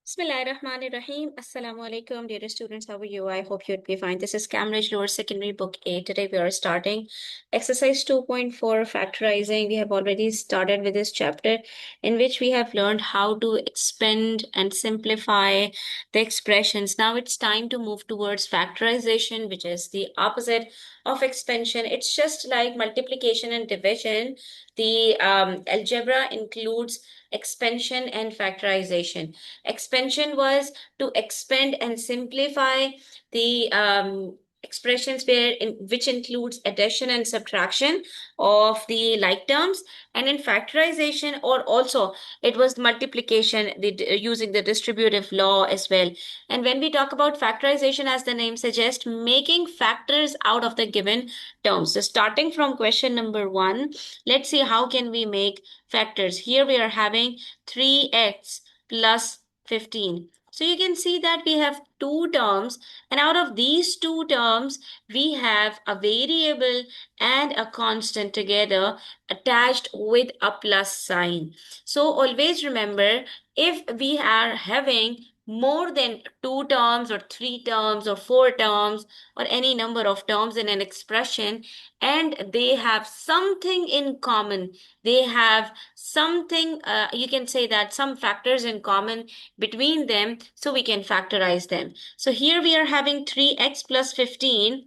Bismillahirrahmanirrahim. Assalamu alaikum, dear students. How are you? I hope you'd be fine. This is Cambridge Lower Secondary Book 8. Today we are starting exercise 2.4 factorizing. We have already started with this chapter in which we have learned how to expand and simplify the expressions. Now it's time to move towards factorization, which is the opposite of expansion. It's just like multiplication and division. The algebra includes expansion and factorization. Expansion was to expand and simplify the expressions which includes addition and subtraction of the like terms, and in factorization or also it was multiplication using the distributive law as well. And when we talk about factorization, as the name suggests, making factors out of the given terms. So starting from question number 1, let's see how can we make factors. Here we are having 3x plus 15. So you can see that we have two terms, and out of these two terms, we have a variable and a constant together attached with a plus sign. So always remember, if we are having more than two terms or three terms or four terms or any number of terms in an expression, and they have something in common, they have something, you can say that some factors in common between them, so we can factorize them. So here we are having 3x plus 15,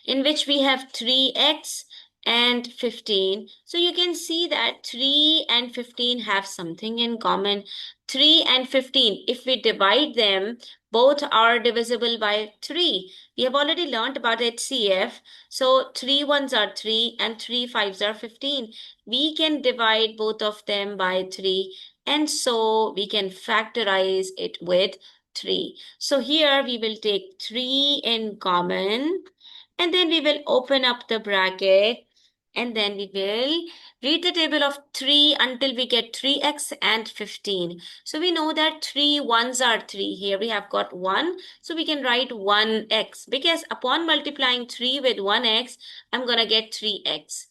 in which we have 3x and 15. So you can see that 3 and 15 have something in common. 3 and 15, if we divide them, both are divisible by 3. We have already learned about HCF. So 3 ones are 3 and 3 fives are 15. We can divide both of them by 3, and so we can factorize it with 3. So here we will take 3 in common, and then we will open up the bracket, and then we will read the table of 3 until we get 3x and 15. So we know that 3 ones are 3. Here we have got 1. So we can write 1x, because upon multiplying 3 with 1x, I'm going to get 3x.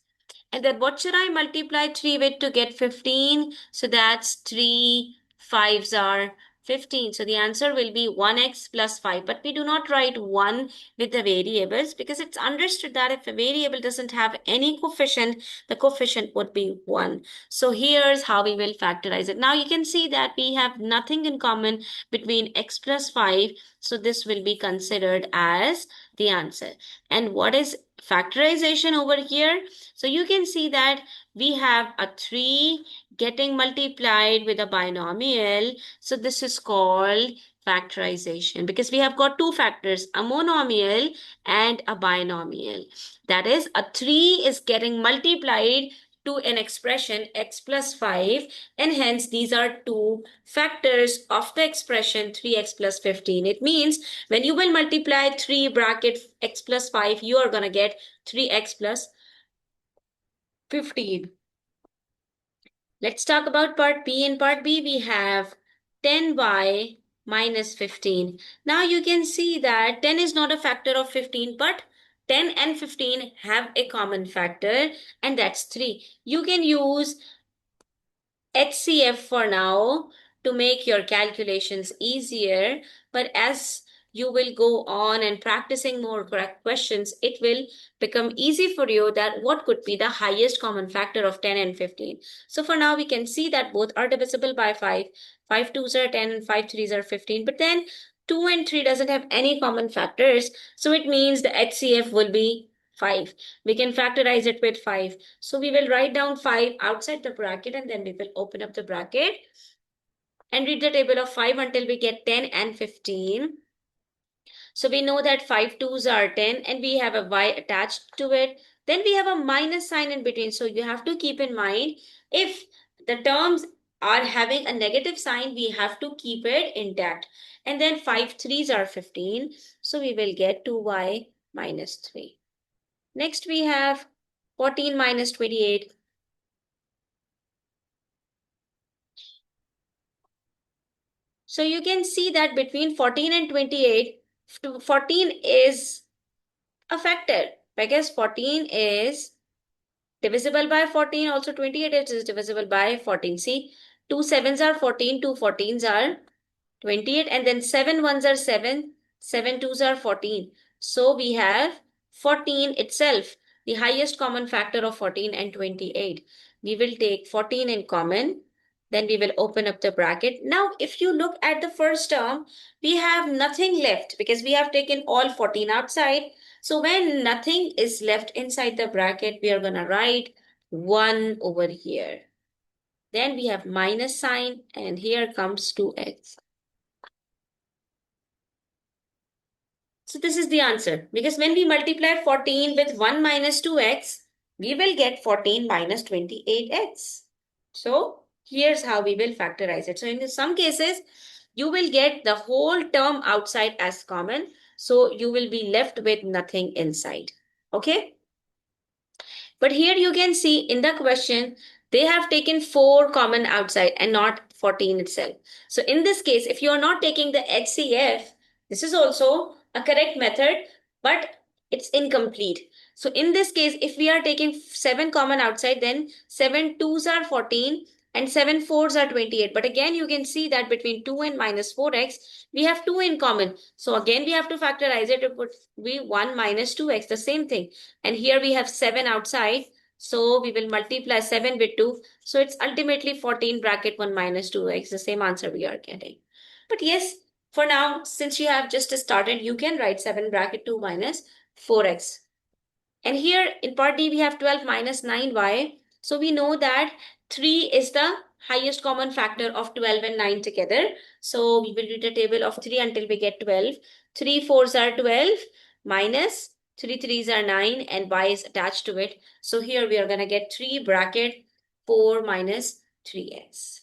And then what should I multiply 3 with to get 15? So that's 3 fives are 15. So the answer will be 1x plus 5. But we do not write 1 with the variables, because it's understood that if a variable doesn't have any coefficient, the coefficient would be 1. So here's how we will factorize it. Now you can see that we have nothing in common between x plus 5. So this will be considered as the answer. And what is factorization over here? So you can see that we have a 3 getting multiplied with a binomial. So this is called factorization, because we have got two factors, a monomial and a binomial. That is, a 3 is getting multiplied to an expression x plus 5, and hence these are two factors of the expression 3x plus 15. It means when you will multiply 3 bracket x plus 5, you are going to get 3x plus 15. Let's talk about part B. In part B, we have 10y minus 15. Now you can see that 10 is not a factor of 15, but 10 and 15 have a common factor, and that's 3. You can use HCF for now to make your calculations easier, but as you will go on and practicing more correct questions, it will become easy for you that what could be the highest common factor of 10 and 15. So for now, we can see that both are divisible by 5. 5 twos are 10 and 5 threes are 15. But then 2 and 3 doesn't have any common factors. So it means the HCF will be 5. We can factorize it with 5. So we will write down 5 outside the bracket, and then we will open up the bracket and read the table of 5 until we get 10 and 15. So we know that 5 twos are 10, and we have a y attached to it. Then we have a minus sign in between. So you have to keep in mind, if the terms are having a negative sign, we have to keep it intact. And then 5 threes are 15. So we will get 2y minus 3. Next we have 14 minus 28. So you can see that between 14 and 28, 14 is a factor, because 14 is divisible by 14. Also 28 is divisible by 14. See, 2 sevens are 14, 2 14s are 28, and then 7 ones are 7, 7 twos are 14. So we have 14 itself, the highest common factor of 14 and 28. We will take 14 in common, then we will open up the bracket. Now, if you look at the first term, we have nothing left because we have taken all 14 outside. So when nothing is left inside the bracket, we are going to write 1 over here. Then we have minus sign, and here comes 2x. So this is the answer, because when we multiply 14 with 1 minus 2x, we will get 14 minus 28x. So here's how we will factorize it. So in some cases, you will get the whole term outside as common. So you will be left with nothing inside. Okay. But here you can see in the question, they have taken 4 common outside and not 14 itself. So in this case, if you are not taking the HCF, this is also a correct method, but it's incomplete. So in this case, if we are taking 7 common outside, then 7 twos are 14 and 7 fours are 28. But again, you can see that between 2 and minus 4x, we have 2 in common. So again, we have to factorize it. It would be 1 minus 2x, the same thing. And here we have 7 outside. So we will multiply 7 with 2. So it's ultimately 14 bracket 1 minus 2x, the same answer we are getting. But yes, for now, since you have just started, you can write 7 bracket 2 minus 4x. And here in part D, we have 12 minus 9y. So we know that 3 is the highest common factor of 12 and 9 together. So we will read the table of 3 until we get 12. 3 fours are 12 minus 3 threes are 9 and y is attached to it. So here we are going to get 3 bracket 4 minus 3x.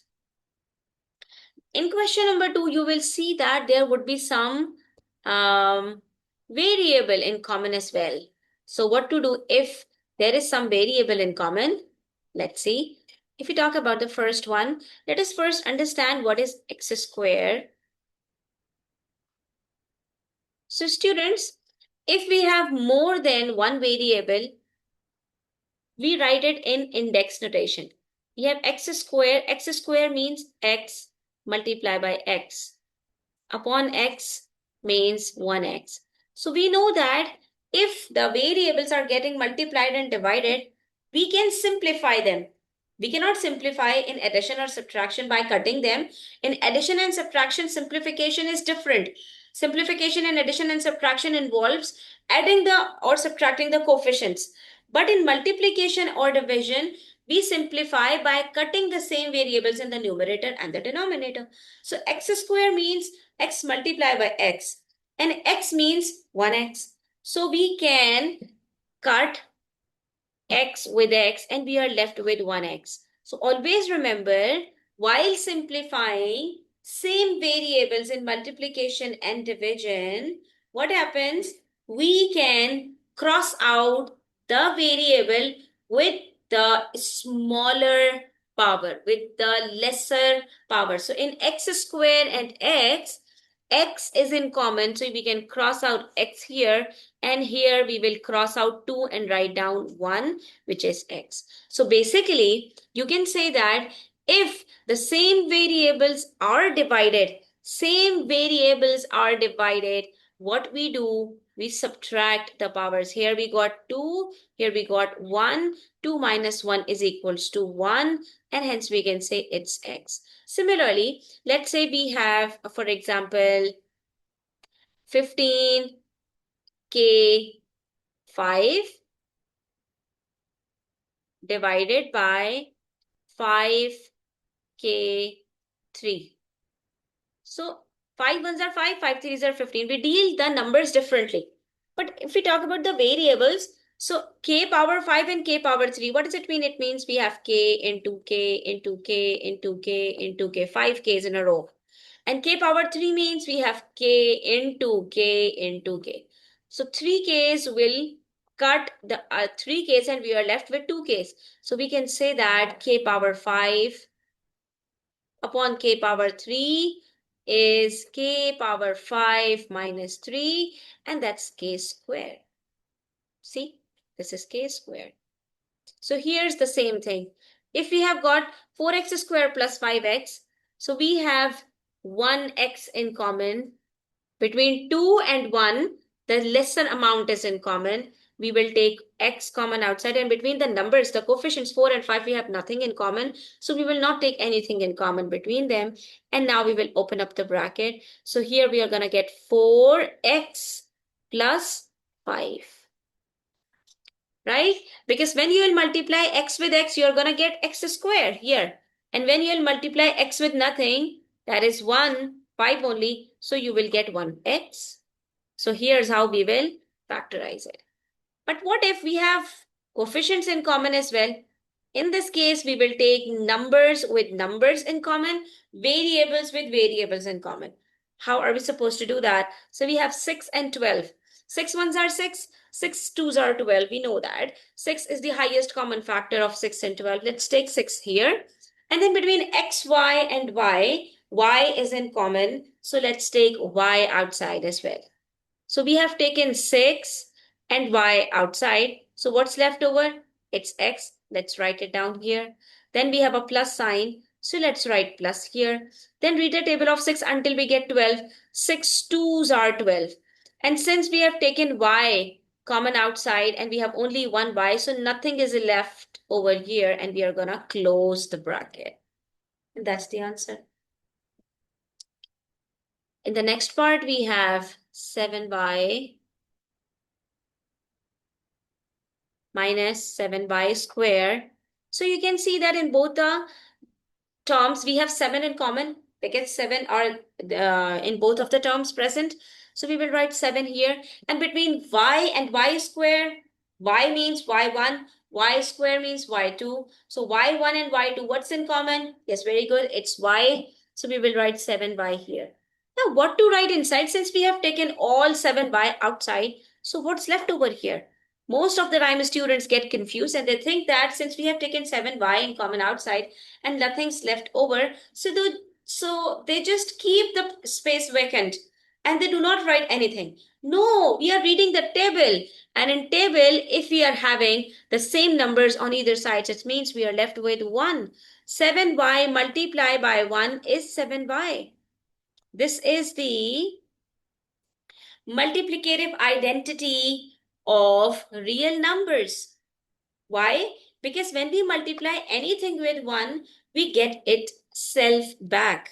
In question number 2, you will see that there would be some variable in common as well. So what to do if there is some variable in common? Let's see. If we talk about the first one, let us first understand what is x square. So students, if we have more than one variable, we write it in index notation. We have x square. X square means x multiplied by x. Upon x means 1x. So we know that if the variables are getting multiplied and divided, we can simplify them. We cannot simplify in addition or subtraction by cutting them. In addition and subtraction, simplification is different. Simplification in addition and subtraction involves adding the or subtracting the coefficients. But in multiplication or division, we simplify by cutting the same variables in the numerator and the denominator. So x square means x multiplied by x, and x means 1x. So we can cut x with x and we are left with 1x. So always remember, while simplifying same variables in multiplication and division, what happens? We can cross out the variable with the smaller power, with the lesser power. So in x square and x is in common, so we can cross out x here, and here we will cross out 2 and write down 1, which is x. So basically, you can say that if the same variables are divided, what we do, we subtract the powers. Here we got 2, here we got 1. 2 minus 1 is equals to 1, and hence we can say it's x. Similarly, let's say we have, for example, 15k5 divided by 5k3. So 5 ones are 5, 5 threes are 15. We deal the numbers differently. But if we talk about the variables, so k power 5 and k power 3, what does it mean? It means we have k into k into k into k into k, 5 k's in a row. And k power 3 means we have k into k into k. So 3k's will cut the 3k's and we are left with 2k's. So we can say that k power 5 upon k power 3 is k power 5 minus 3, and that's k squared. See, this is k squared. So here's the same thing. If we have got 4x squared plus 5x, so we have one x in common. Between 2 and 1, the lesser amount is in common. We will take x common outside, and between the numbers, the coefficients 4 and 5, we have nothing in common. So we will not take anything in common between them. And now we will open up the bracket. So here we are going to get 4x plus 5. Right? Because when you will multiply x with x, you're going to get x square here. And when you will multiply x with nothing, that is 1, 5 only. So you will get 1x. So here's how we will factorize it. But what if we have coefficients in common as well? In this case, we will take numbers with numbers in common, variables with variables in common. How are we supposed to do that? So we have 6 and 12. 6 ones are 6, 6 twos are 12. We know that. 6 is the highest common factor of 6 and 12. Let's take 6 here. And then between x, y, and y is in common. So let's take y outside as well. So we have taken 6 and y outside. So what's left over? It's x. Let's write it down here. Then we have a plus sign. So let's write plus here. Then read the table of 6 until we get 12. 6 twos are 12. And since we have taken y common outside and we have only one y, so nothing is left over here and we are going to close the bracket. And that's the answer. In the next part, we have 7y minus 7y square. So you can see that in both the terms, we have 7 in common because 7 are in both of the terms present. So we will write 7 here. And between y and y square, y means y1, y square means y2. So y1 and y2, what's in common? Yes, very good. It's y. So we will write 7y here. Now, what to write inside since we have taken all 7y outside? So what's left over here? Most of the time students get confused and they think that since we have taken 7y in common outside and nothing's left over, so they just keep the space vacant and they do not write anything. No, we are reading the table. And in table, if we are having the same numbers on either side, it means we are left with 1. 7y multiplied by 1 is 7y. This is the multiplicative identity of real numbers. Why? Because when we multiply anything with 1, we get itself back.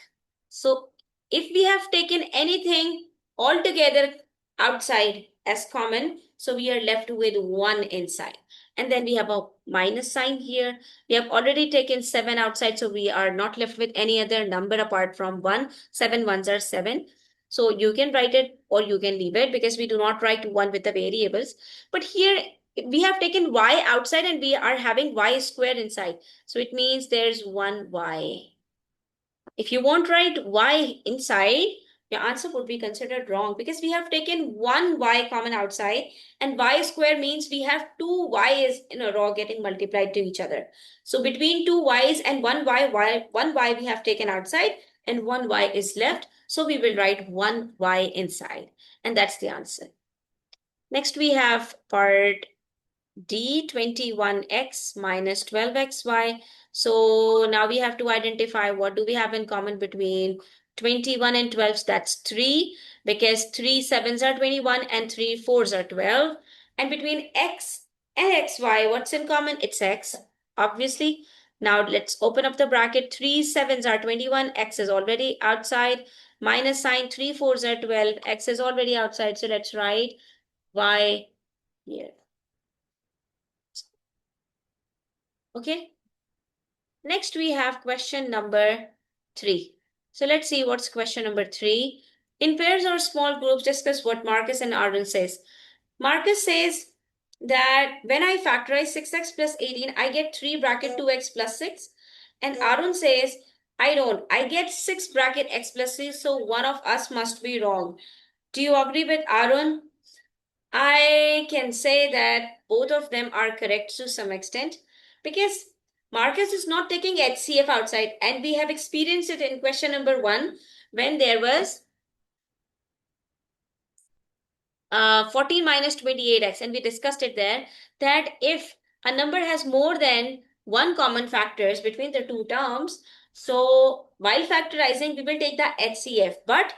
So if we have taken anything altogether outside as common, so we are left with 1 inside. And then we have a minus sign here. We have already taken 7 outside, so we are not left with any other number apart from 1. 7 ones are 7. So you can write it or you can leave it because we do not write 1 with the variables. But here we have taken y outside and we are having y squared inside. So it means there's 1y. If you won't write y inside, your answer would be considered wrong because we have taken one y common outside and y square means we have two y's in a row getting multiplied to each other. So between two y's and one y we have taken outside and one y is left. So we will write one y inside and that's the answer. Next we have part D, 21x minus 12xy. So now we have to identify what do we have in common between 21 and 12. That's 3 because 3 sevens are 21 and 3 fours are 12. And between x and xy, what's in common? It's x, obviously. Now let's open up the bracket. 3 sevens are 21. X is already outside. Minus sign. 3 fours are 12. X is already outside. So let's write y here. Okay. Next, we have question number 3. So let's see what's question number 3. In pairs or small groups, discuss what Marcus and Aaron says. Marcus says that when I factorize 6x plus 18, I get 3 bracket 2x plus 6. And Aaron says, I don't. I get 6 bracket x plus 6, so one of us must be wrong. Do you agree with Aaron? I can say that both of them are correct to some extent because Marcus is not taking HCF outside, and we have experienced it in question number 1 when there was 14 minus 28x, and we discussed it there that if a number has more than one common factors between the two terms, So while factorizing, we will take the HCF, but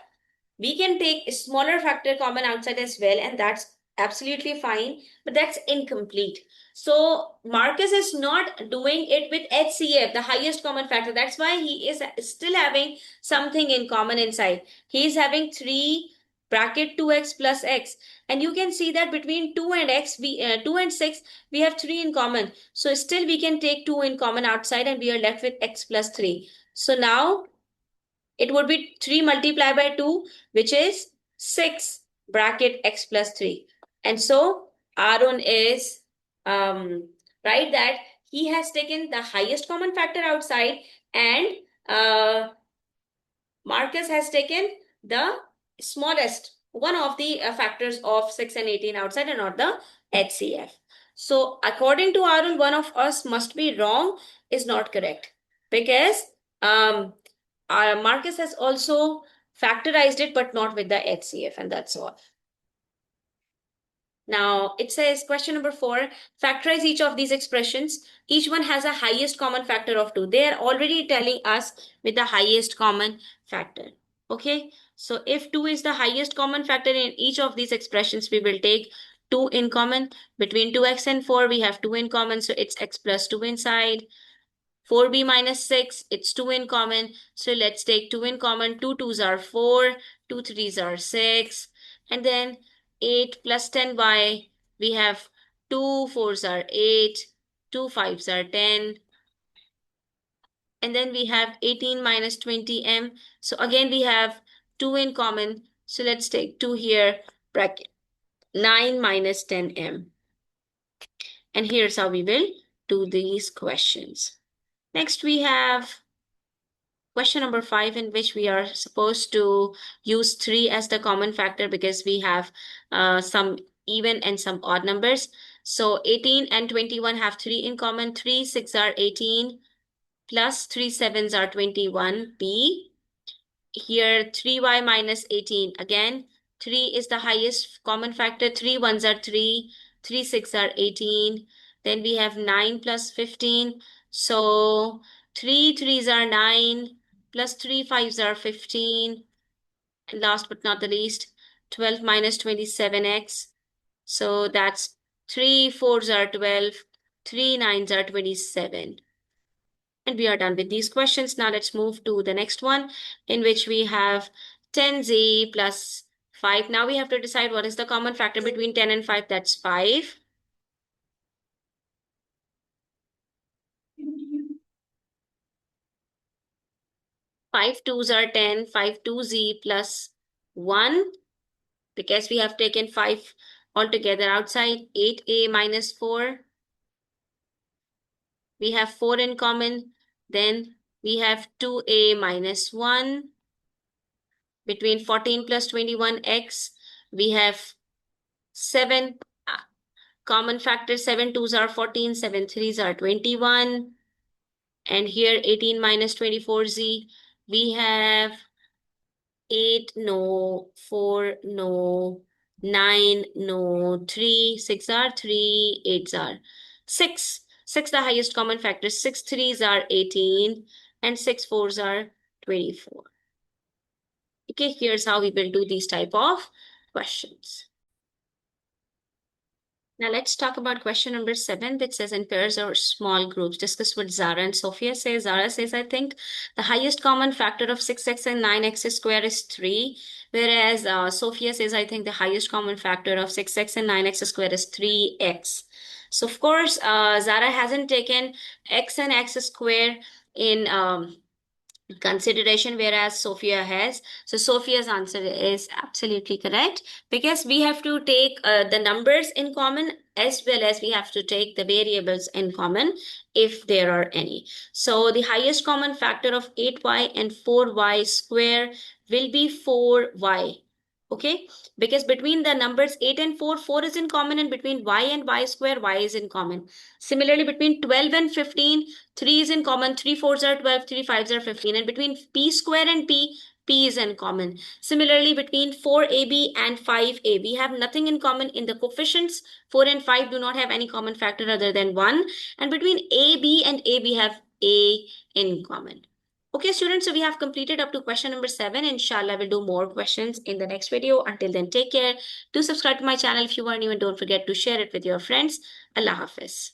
we can take a smaller factor common outside as well, and that's absolutely fine, but that's incomplete. So Marcus is not doing it with HCF, the highest common factor. That's why he is still having something in common inside. He is having 3 bracket 2x plus x, and you can see that between 2 and x, 2 and 6, we have 3 in common. So still we can take 2 in common outside, and we are left with x plus 3. So now it would be 3 multiplied by 2, which is 6 bracket x plus 3. And so Aaron is right that he has taken the highest common factor outside, and uh, Marcus has taken the smallest one of the factors of 6 and 18 outside, and not the HCF. So according to Aaron, one of us must be wrong, is not correct, because Marcus has also factorized it, but not with the HCF, and that's all. Now it says question number 4, factorize each of these expressions. Each one has a highest common factor of 2. They are already telling us with the highest common factor. Okay, so if 2 is the highest common factor in each of these expressions, we will take 2 in common. Between 2x and 4, we have 2 in common, so it's x plus 2 inside. 4b minus 6, it's 2 in common. So let's take 2 in common. 2 2s are 4, 2 3s are 6. And then 8 plus 10y, we have 2 4s are 8, 2 5s are 10. And then we have 18 minus 20m. So again, we have 2 in common. So let's take 2 here, bracket 9 minus 10m. And here's how we will do these questions. Next, we have question number 5, in which we are supposed to use 3 as the common factor, because we have some even and some odd numbers. So 18 and 21 have 3 in common. 3 6 are 18 plus 3 7s are 21. B. Here 3y minus 18. Again, 3 is the highest common factor. 3 1s are 3. 3 6 are 18. Then we have 9 plus 15. So 3 3s are 9 plus 3 5s are 15. And last but not the least, 12 minus 27x. So that's 3 4s are 12. 3 9s are 27. And we are done with these questions. Now let's move to the next one, in which we have 10z plus 5. Now we have to decide what is the common factor between 10 and 5. That's 5. Five 2s are 10. 5 2z plus 1. Because we have taken 5 altogether outside. 8a minus 4. We have 4 in common. Then we have 2a minus 1. Between 14 plus 21x, we have 7 common factors. 7 2s are 14, 7 3s are 21. And here 18 minus 24z, we have 8, no, 4, no, 9, no, 3, 6 are 3, 8s are 6. 6, the highest common factor. 6 3s are 18, and 6 4s are 24. Okay, here's how we will do these type of questions. Now let's talk about question number 7, which says in pairs or small groups. Discuss what Zara and Sophia say. Zara says, I think the highest common factor of 6x and 9x square is 3. Whereas Sophia says, I think the highest common factor of 6x and 9x square is 3x. So of course, Zara hasn't taken x and x square in consideration, whereas Sophia has. So Sophia's answer is absolutely correct, because we have to take the numbers in common, as well as we have to take the variables in common if there are any. So the highest common factor of 8y and 4y square will be 4y. Okay, because between the numbers 8 and 4, 4 is in common, and between y and y square, y is in common. Similarly, between 12 and 15, 3 is in common. 3 4s are 12, 3 5s are 15. And between p square and p is in common. Similarly, between 4ab and 5a, we have nothing in common in the coefficients. 4 and 5 do not have any common factor other than 1. And between ab and a, we have a in common. Okay, students, so we have completed up to question number 7. Inshallah, we'll do more questions in the next video. Until then, take care. Do subscribe to my channel if you are new and don't forget to share it with your friends. Allah Hafiz.